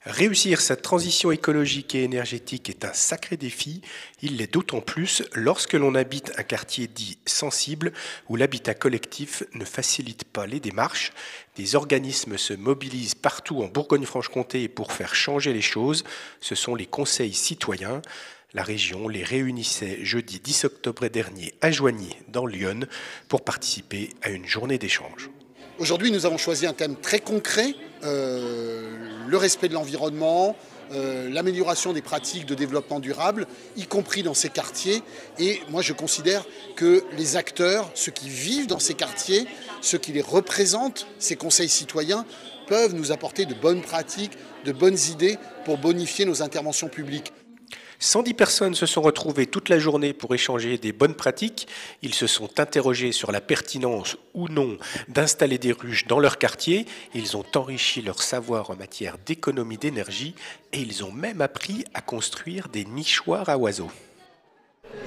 Réussir sa transition écologique et énergétique est un sacré défi. Il l'est d'autant plus lorsque l'on habite un quartier dit sensible où l'habitat collectif ne facilite pas les démarches. Des organismes se mobilisent partout en Bourgogne-Franche-Comté pour faire changer les choses. Ce sont les conseils citoyens. La région les réunissait jeudi 10 octobre dernier à Joigny, dans l'Yonne, pour participer à une journée d'échange. Aujourd'hui, nous avons choisi un thème très concret, le respect de l'environnement, l'amélioration des pratiques de développement durable, y compris dans ces quartiers. Et moi, je considère que les acteurs, ceux qui vivent dans ces quartiers, ceux qui les représentent, ces conseils citoyens, peuvent nous apporter de bonnes pratiques, de bonnes idées pour bonifier nos interventions publiques. 110 personnes se sont retrouvées toute la journée pour échanger des bonnes pratiques. Ils se sont interrogés sur la pertinence ou non d'installer des ruches dans leur quartier. Ils ont enrichi leur savoir en matière d'économie d'énergie et ils ont même appris à construire des nichoirs à oiseaux.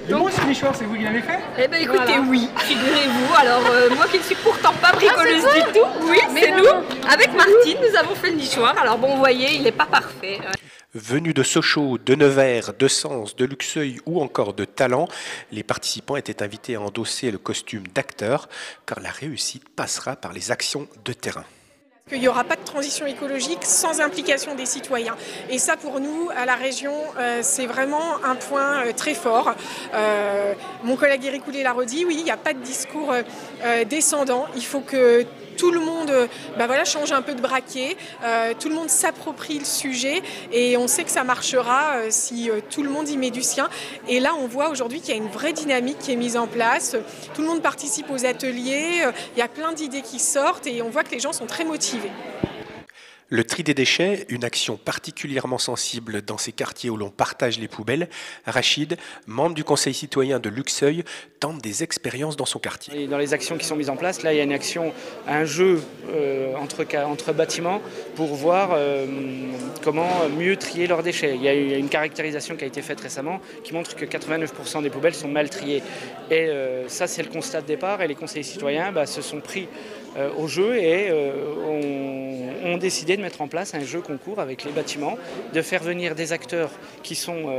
Donc ce nichoir, c'est vous qui l'avez fait? Eh bien écoutez, voilà. Oui, figurez-vous. Alors moi qui ne suis pourtant pas bricoleuse du tout, oui, c'est nous. Avec Martine, nous avons fait le nichoir. Alors bon, vous voyez, il n'est pas parfait. Venus de Sochaux, de Nevers, de Sens, de Luxeuil ou encore de Talent, les participants étaient invités à endosser le costume d'acteur, car la réussite passera par les actions de terrain. Il n'y aura pas de transition écologique sans implication des citoyens. Et ça, pour nous, à la région, c'est vraiment un point très fort. Mon collègue Éric Coulet l'a redit, oui, il n'y a pas de discours descendant. Il faut que tout le monde change un peu de braquet, tout le monde s'approprie le sujet et on sait que ça marchera si tout le monde y met du sien. Et là, on voit aujourd'hui qu'il y a une vraie dynamique qui est mise en place. Tout le monde participe aux ateliers, il y a plein d'idées qui sortent et on voit que les gens sont très motivés. Le tri des déchets, une action particulièrement sensible dans ces quartiers où l'on partage les poubelles. Rachid, membre du conseil citoyen de Luxeuil, tente des expériences dans son quartier. Et dans les actions qui sont mises en place, là il y a une action, un jeu entre bâtiments pour voir comment mieux trier leurs déchets. Il y a une caractérisation qui a été faite récemment qui montre que 89% des poubelles sont mal triées. Et ça c'est le constat de départ et les conseillers citoyens se sont pris au jeu et ont décidé de mettre en place un jeu concours avec les bâtiments, de faire venir des acteurs qui sont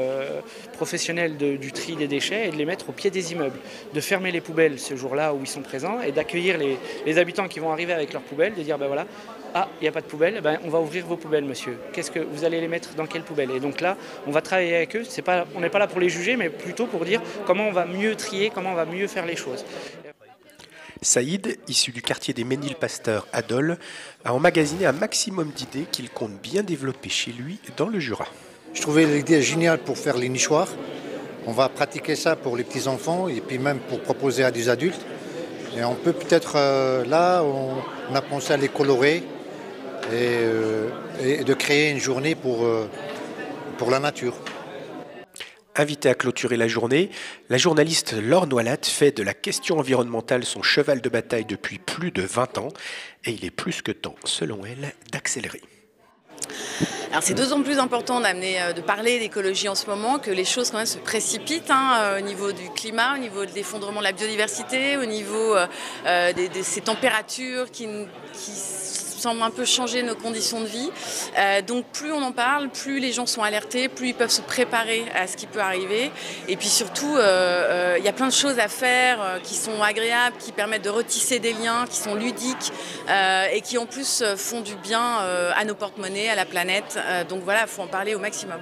professionnels du tri des déchets et de les mettre au pied des immeubles, de fermer les poubelles ce jour-là où ils sont présents et d'accueillir les habitants qui vont arriver avec leurs poubelles, de dire voilà, ah, il n'y a pas de poubelle, on va ouvrir vos poubelles monsieur, qu'est-ce que vous allez les mettre dans quelle poubelle? Et donc là, on va travailler avec eux, on n'est pas là pour les juger, mais plutôt pour dire comment on va mieux trier, comment on va mieux faire les choses. Saïd, issu du quartier des Ménil-Pasteur à Dole, a emmagasiné un maximum d'idées qu'il compte bien développer chez lui dans le Jura. Je trouvais l'idée géniale pour faire les nichoirs. On va pratiquer ça pour les petits-enfants et puis même pour proposer à des adultes. Et on peut peut-être, là, on a pensé à les colorer et de créer une journée pour la nature. Invitée à clôturer la journée, la journaliste Laure Noilat fait de la question environnementale son cheval de bataille depuis plus de 20 ans et il est plus que temps, selon elle, d'accélérer. Alors c'est d'autant plus important de parler d'écologie en ce moment que les choses quand même se précipitent au niveau du climat, au niveau de l'effondrement de la biodiversité, au niveau de ces températures qui semblent un peu changer nos conditions de vie. Donc plus on en parle, plus les gens sont alertés, plus ils peuvent se préparer à ce qui peut arriver. Et puis surtout, il y a plein de choses à faire qui sont agréables, qui permettent de retisser des liens, qui sont ludiques et qui en plus font du bien à nos porte-monnaies, à la planète. Donc voilà, il faut en parler au maximum.